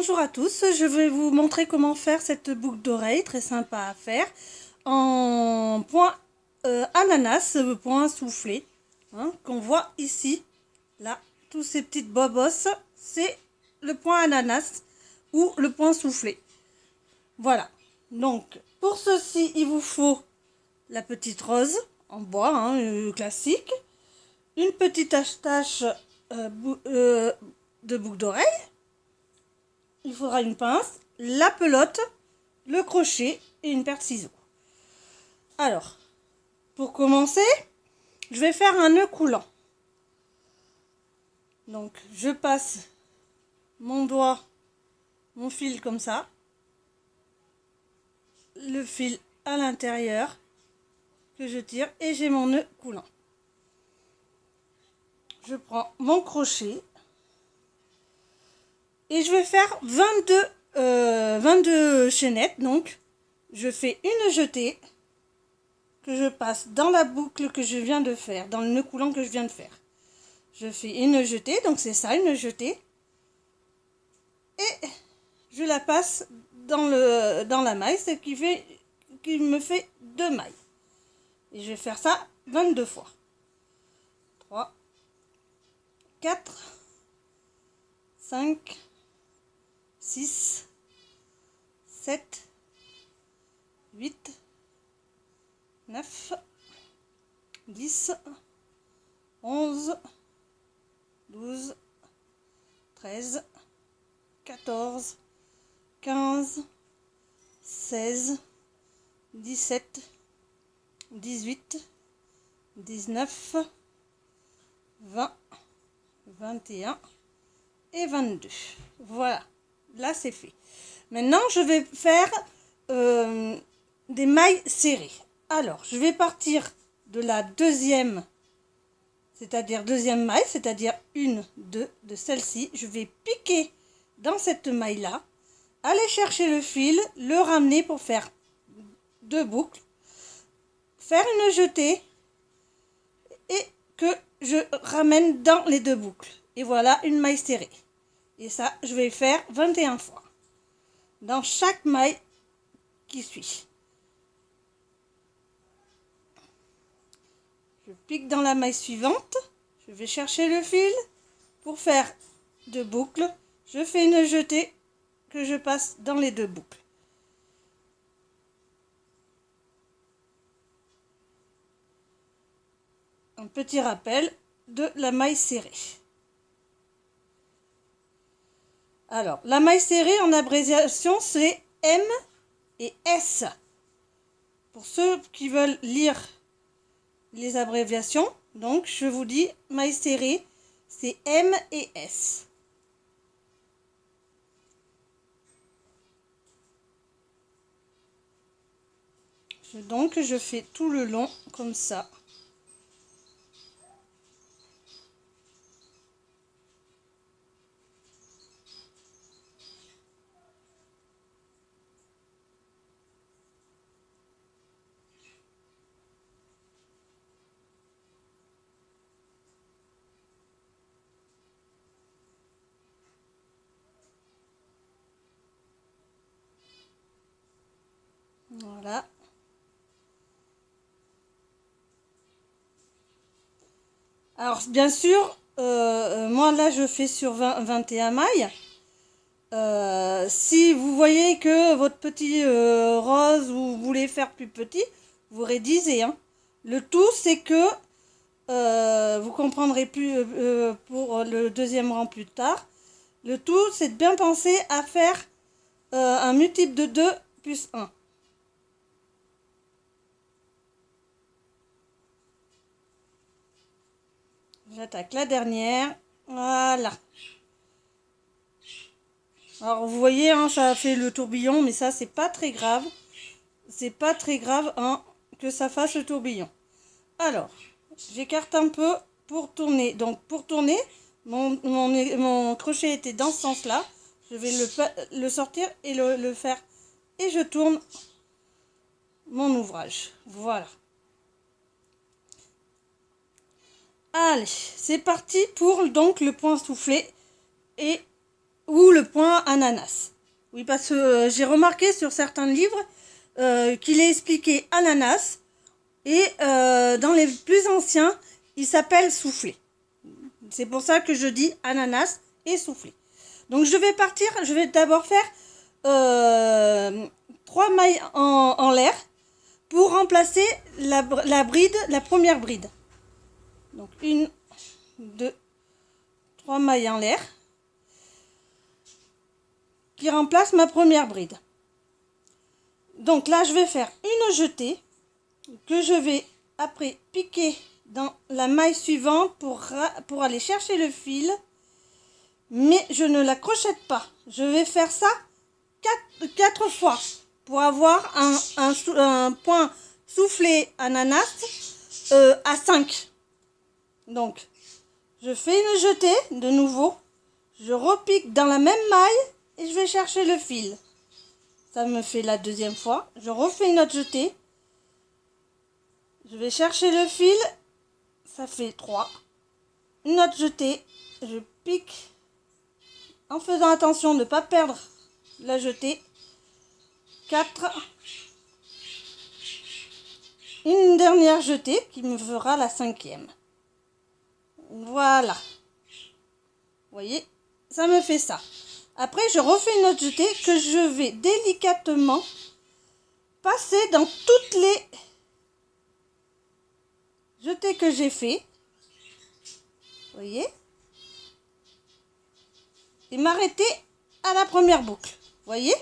Bonjour à tous, je vais vous montrer comment faire cette boucle d'oreille, très sympa à faire, en point ananas, point soufflé, qu'on voit ici, là, tous ces petites bobos, c'est le point ananas ou le point soufflé. Voilà, donc pour ceci, il vous faut la petite rose en bois, classique, une petite attache de boucle d'oreille. Il faudra une pince, la pelote, le crochet et une paire de ciseaux. Alors, pour commencer, je vais faire un nœud coulant. Donc, je passe mon doigt, mon fil comme ça, le fil à l'intérieur que je tire et j'ai mon nœud coulant. Je prends mon crochet et je vais faire 22 chaînettes. Donc, je fais une jetée que je passe dans la boucle que je viens de faire, dans le nœud coulant que je viens de faire. Je fais une jetée, donc c'est ça, une jetée. Et je la passe dans la maille, ce qui me fait 2 mailles. Et je vais faire ça 22 fois. 3, 4, 5, 6, 7, 8, 9, 10, 11, 12, 13, 14, 15, 16, 17, 18, 19, 20, 21 et 22. Voilà, là c'est fait. Maintenant, je vais faire des mailles serrées. Alors, je vais partir de la deuxième, c'est-à-dire deuxième maille, c'est-à-dire une, deux de celle-ci. Je vais piquer dans cette maille-là, aller chercher le fil, le ramener pour faire 2 boucles, faire une jetée et que je ramène dans les 2 boucles. Et voilà une maille serrée. Et ça, je vais faire 21 fois dans chaque maille qui suit. Je pique dans la maille suivante, je vais chercher le fil pour faire 2 boucles. Je fais une jetée que je passe dans les 2 boucles. Un petit rappel de la maille serrée. Alors, la maille serrée en abréviation, c'est M et S. Pour ceux qui veulent lire les abréviations, donc je vous dis maille serrée, c'est M et S. Donc je fais tout le long comme ça. Voilà. Alors, bien sûr, moi là, je fais sur 21 mailles. Si vous voyez que votre petit rose, vous voulez faire plus petit, vous réduisez. Le tout, c'est que, vous comprendrez plus pour le deuxième rang plus tard, le tout, c'est de bien penser à faire un multiple de 2 plus 1. J'attaque la dernière. Voilà. Alors vous voyez, ça a fait le tourbillon, mais ça c'est pas très grave. C'est pas très grave que ça fasse le tourbillon. Alors, j'écarte un peu pour tourner. Donc pour tourner, mon crochet était dans ce sens-là. Je vais le sortir et le faire. Et je tourne mon ouvrage. Voilà. Allez, c'est parti pour donc le point soufflé ou le point ananas. Oui, parce que j'ai remarqué sur certains livres qu'il est expliqué ananas et dans les plus anciens, il s'appelle soufflé. C'est pour ça que je dis ananas et soufflé. Donc je vais d'abord faire 3 mailles en l'air pour remplacer la première bride. Donc 1, 2, 3 mailles en l'air qui remplace ma première bride. Donc là je vais faire une jetée que je vais après piquer dans la maille suivante pour aller chercher le fil, mais je ne la crochette pas. Je vais faire ça 4 fois pour avoir un point soufflé ananas à 5. Donc je fais une jetée de nouveau, je repique dans la même maille et je vais chercher le fil. Ça me fait la deuxième fois. Je refais une autre jetée, je vais chercher le fil, ça fait 3. Une autre jetée, je pique en faisant attention de ne pas perdre la jetée. 4. Une dernière jetée qui me fera la 5e. Voilà. Vous voyez, ça me fait ça. Après, je refais une autre jetée que je vais délicatement passer dans toutes les jetées que j'ai fait. Vous voyez, et m'arrêter à la première boucle. Vous voyez,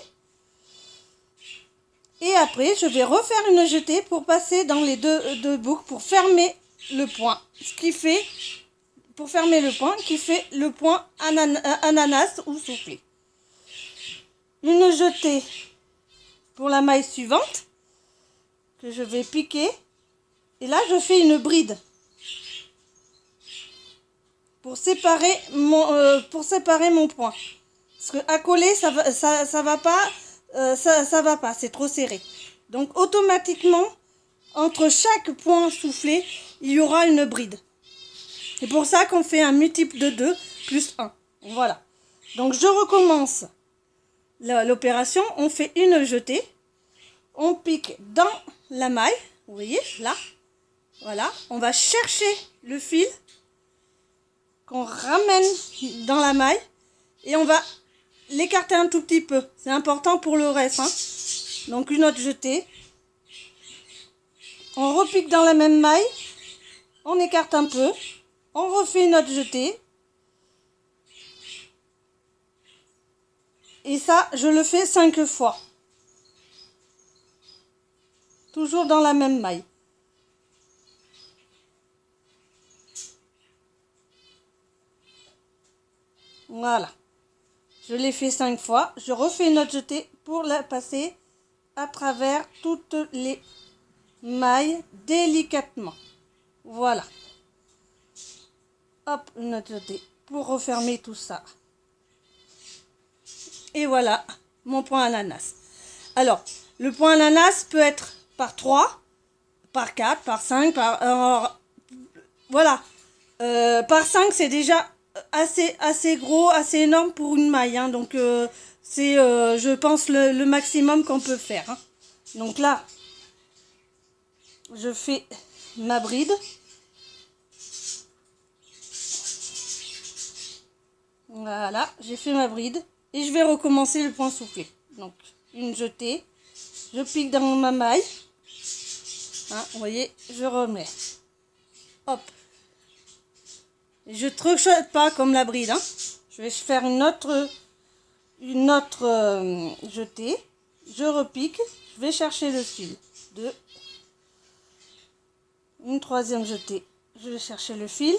et après je vais refaire une jetée pour passer dans les deux boucles pour fermer le point, pour fermer le point qui fait le point ananas ou soufflé. Une jetée pour la maille suivante que je vais piquer, et là je fais une bride pour séparer mon point, parce que à coller ça va pas, ça va pas, c'est trop serré. Donc automatiquement entre chaque point soufflé il y aura une bride. C'est pour ça qu'on fait un multiple de 2 plus 1. Voilà. Donc je recommence l'opération. On fait une jetée, on pique dans la maille, vous voyez là, voilà, on va chercher le fil qu'on ramène dans la maille et on va l'écarter un tout petit peu. C'est important pour le reste, hein. Donc une autre jetée, on repique dans la même maille, on écarte un peu, on refait une autre jetée. Et ça, je le fais 5 fois. Toujours dans la même maille. Voilà. Je l'ai fait 5 fois. Je refais une autre jetée pour la passer à travers toutes les mailles délicatement. Voilà. Hop, une autre jetée pour refermer tout ça. Et voilà, mon point ananas. Alors, le point ananas peut être par 3, par 4, par 5, voilà. Par 5, c'est déjà assez gros, assez énorme pour une maille, hein. Donc, c'est, je pense, le maximum qu'on peut faire, hein. Donc là, je fais ma bride. Voilà, j'ai fait ma bride. Et je vais recommencer le point soufflé. Donc, une jetée. Je pique dans ma maille. Hein, vous voyez, je remets. Hop. Je ne trochote pas comme la bride, hein. Je vais faire une autre jetée. Je repique. Je vais chercher le fil. 2. Une troisième jetée. Je vais chercher le fil.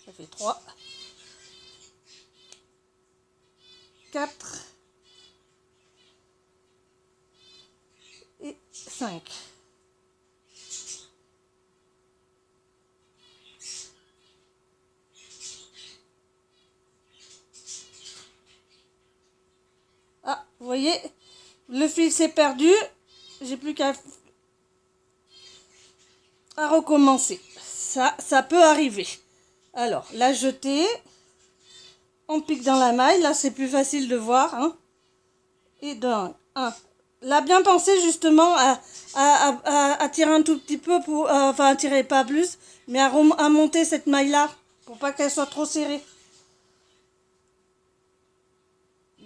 Ça fait 3. 4 et 5. Ah, vous voyez, le fil s'est perdu. J'ai plus qu'à recommencer. Ça peut arriver. Alors, la jetée. on pique dans la maille. Là, c'est plus facile de voir. Hein. Et d'un, un. Là, bien penser justement à tirer un tout petit peu, pour, enfin à tirer pas plus, mais à monter cette maille-là, pour pas qu'elle soit trop serrée.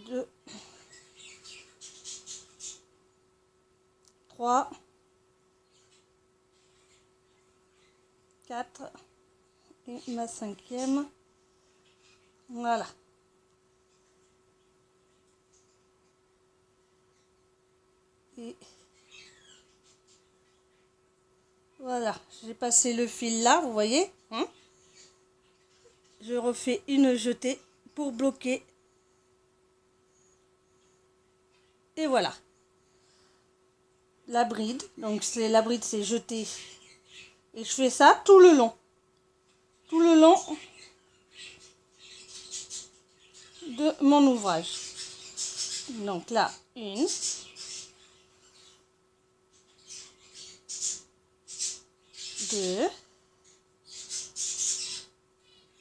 2, 3, 4, et ma 5e. Voilà. Et voilà, j'ai passé le fil là, vous voyez, hein? Je refais une jetée pour bloquer. Et voilà. La bride, donc la bride c'est jeté. Et je fais ça tout le long. Tout le long de mon ouvrage. Donc là, 1, 2,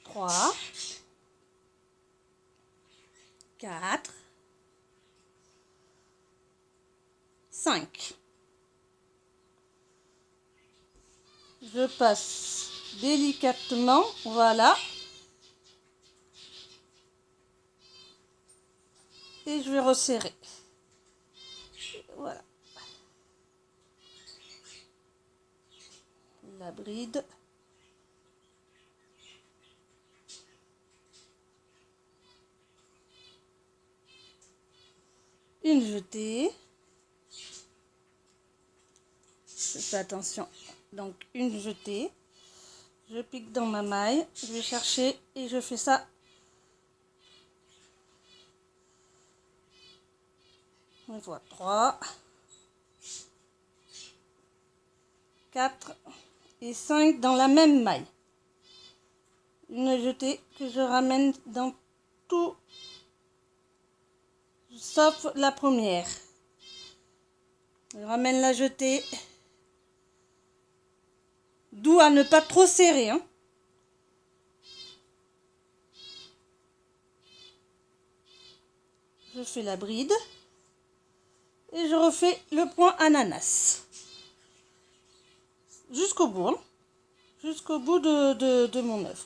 3, 4, 5. Je passe délicatement, voilà. Et je vais resserrer. Voilà. La bride. Une jetée. Je fais attention. Donc une jetée. Je pique dans ma maille. Je vais chercher et je fais ça. On voit 3, 4 et 5 dans la même maille. Une jetée que je ramène dans tout, sauf la première. Je ramène la jetée. D'où à ne pas trop serrer. Hein. Je fais la bride. Et je refais le point ananas. Jusqu'au bout. Hein. Jusqu'au bout de mon œuvre.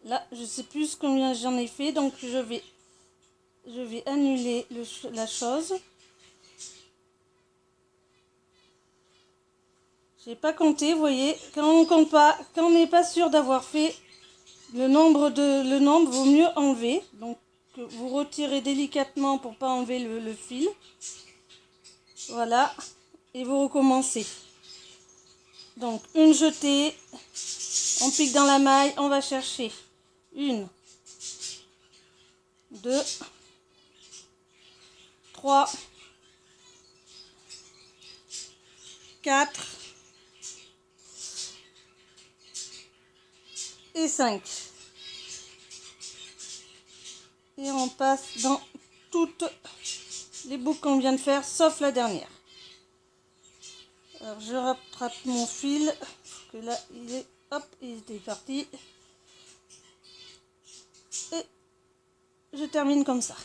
Là, je sais plus combien j'en ai fait, donc je vais annuler la chose. J'ai pas compté, vous voyez, quand on compte pas, quand on n'est pas sûr d'avoir fait le nombre, vaut mieux enlever. Donc vous retirez délicatement pour pas enlever le fil. Voilà, et vous recommencez. Donc une jetée, on pique dans la maille, on va chercher 1, 2, 3, 4 et 5. Et on passe dans toutes les boucles qu'on vient de faire, sauf la dernière. Alors je rattrape mon fil, parce que là il est, hop, il était parti. Et je termine comme ça.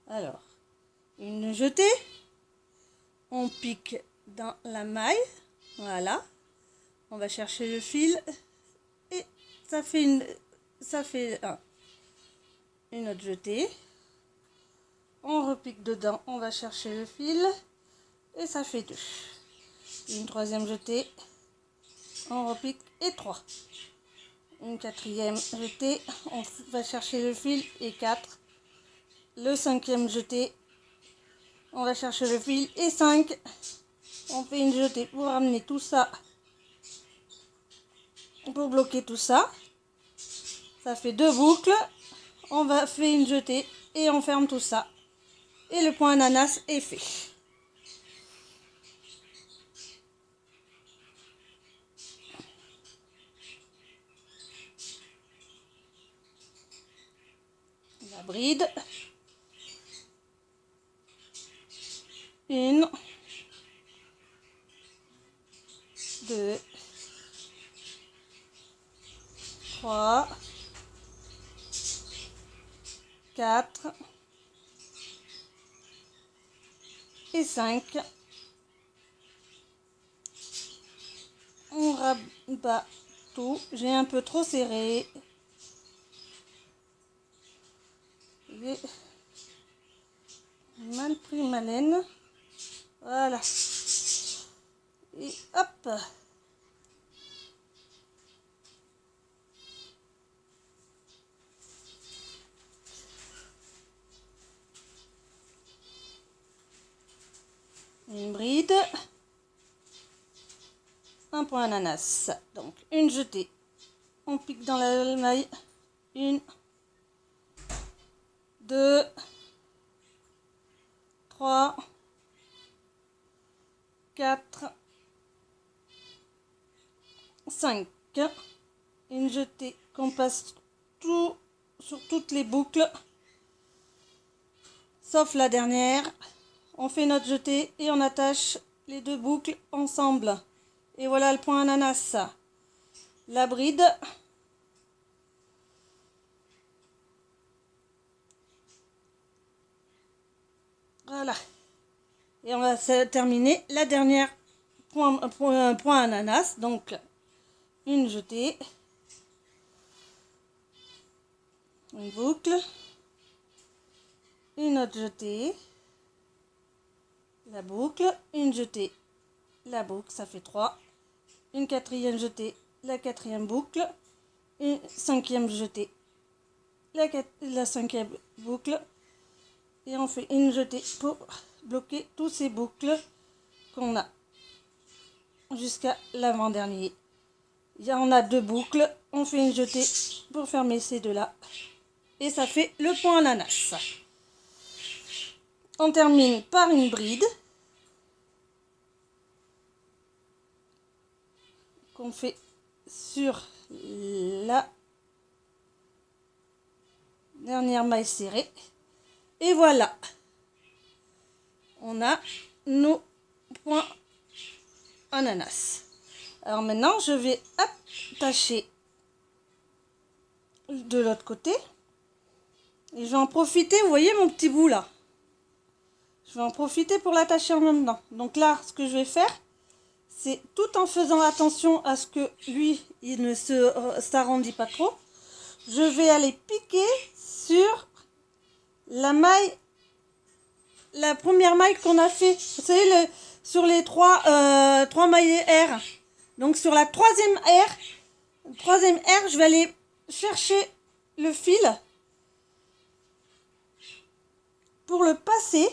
Alors, une jetée, on pique dans la maille, voilà, on va chercher le fil et ça fait une autre jetée, on repique dedans, on va chercher le fil et ça fait 2. Une troisième jetée, on repique et 3. Une quatrième jetée, on va chercher le fil et 4. Le cinquième jeté, on va chercher le fil et 5. On fait une jetée pour ramener tout ça, pour bloquer tout ça. Ça fait 2 boucles. On va faire une jetée et on ferme tout ça. Et le point ananas est fait. La bride. 1, 2, 3, 4 et 5. On rabat tout. J'ai un peu trop serré. J'ai mal pris ma laine. Voilà. Et hop. Une bride. Un point ananas. Donc une jetée. On pique dans la maille. 1, 2, 3, 4, 5. Une jetée qu'on passe tout sur toutes les boucles. Sauf la dernière. On fait notre jetée et on attache les deux boucles ensemble. Et voilà le point ananas. La bride. Voilà. Et on va terminer la dernière point ananas. Donc, une jetée. Une boucle. Une autre jetée. La boucle. Une jetée. La boucle, ça fait 3. Une quatrième jetée. La quatrième boucle. Une cinquième jetée. La cinquième boucle. Et on fait une jetée pour bloquer tous ces boucles qu'on a jusqu'à l'avant-dernier. Il y en a 2 boucles. On fait une jetée pour fermer ces deux-là. Et ça fait le point ananas. On termine par une bride qu'on fait sur la dernière maille serrée. Et voilà, on a nos points ananas. Alors maintenant, je vais attacher de l'autre côté. Et je vais en profiter, vous voyez mon petit bout là. Je vais en profiter pour l'attacher en même temps. Donc là, ce que je vais faire, c'est tout en faisant attention à ce que lui, il ne s'arrondit pas trop. Je vais aller piquer sur la maille, la première maille qu'on a fait. Vous savez, sur les trois mailles R. Donc sur la troisième R, je vais aller chercher le fil pour le passer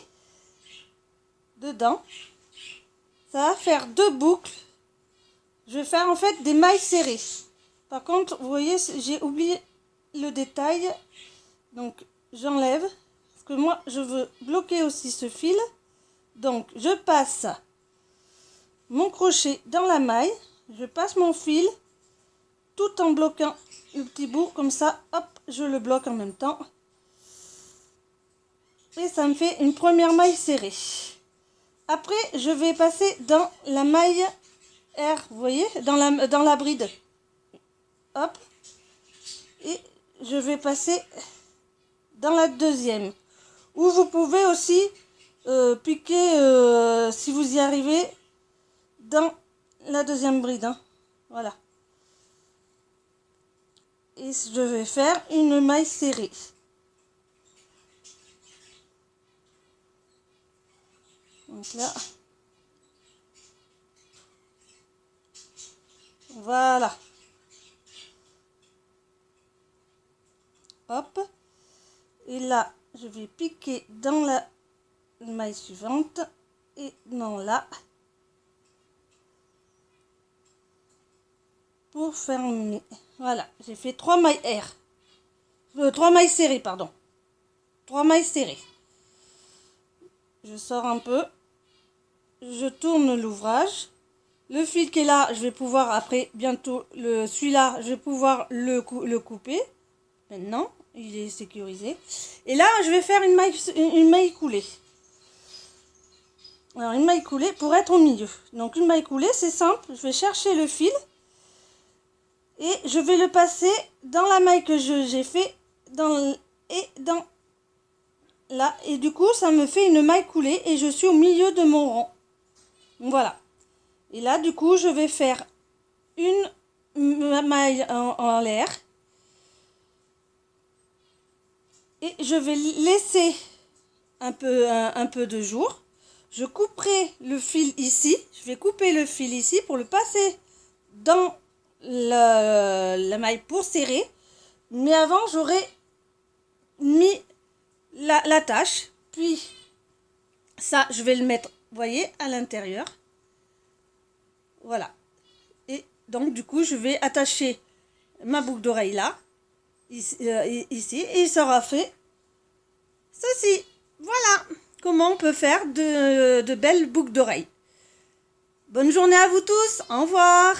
dedans. Ça va faire 2 boucles. Je vais faire en fait des mailles serrées. Par contre, vous voyez, j'ai oublié le détail. Donc, j'enlève. Parce que moi, je veux bloquer aussi ce fil. Donc, je passe mon crochet dans la maille. Je passe mon fil tout en bloquant le petit bout. Comme ça, hop, je le bloque en même temps. Et ça me fait une première maille serrée. Après, je vais passer dans la maille R, vous voyez, dans la bride. Hop. Et je vais passer dans la deuxième. Ou vous pouvez aussi piquer, si vous y arrivez, dans la deuxième bride. Hein. Voilà. Et je vais faire une maille serrée. Donc là, voilà. Hop. Et là, je vais piquer dans la maille suivante et dans là pour fermer. Voilà, j'ai fait 3 mailles R. 3 mailles serrées, pardon. 3 mailles serrées. Je sors un peu. Je tourne l'ouvrage. Le fil qui est là, je vais pouvoir après, bientôt, celui-là, je vais pouvoir le couper. Maintenant, il est sécurisé. Et là, je vais faire une maille coulée. Alors, une maille coulée pour être au milieu. Donc, une maille coulée, c'est simple. Je vais chercher le fil. Et je vais le passer dans la maille que j'ai fait. Là. Et du coup, ça me fait une maille coulée. Et je suis au milieu de mon rond. Voilà. Et là, du coup, je vais faire une maille en l'air. Et je vais laisser un peu de jour. Je couperai le fil ici. Je vais couper le fil ici pour le passer dans la maille pour serrer. Mais avant, j'aurais mis l'attache. Puis, ça, je vais le mettre, vous voyez, à l'intérieur. Voilà. Et donc, du coup, je vais attacher ma boucle d'oreille là, ici, et il sera fait ceci. Voilà comment on peut faire de belles boucles d'oreilles. Bonne journée à vous tous. Au revoir.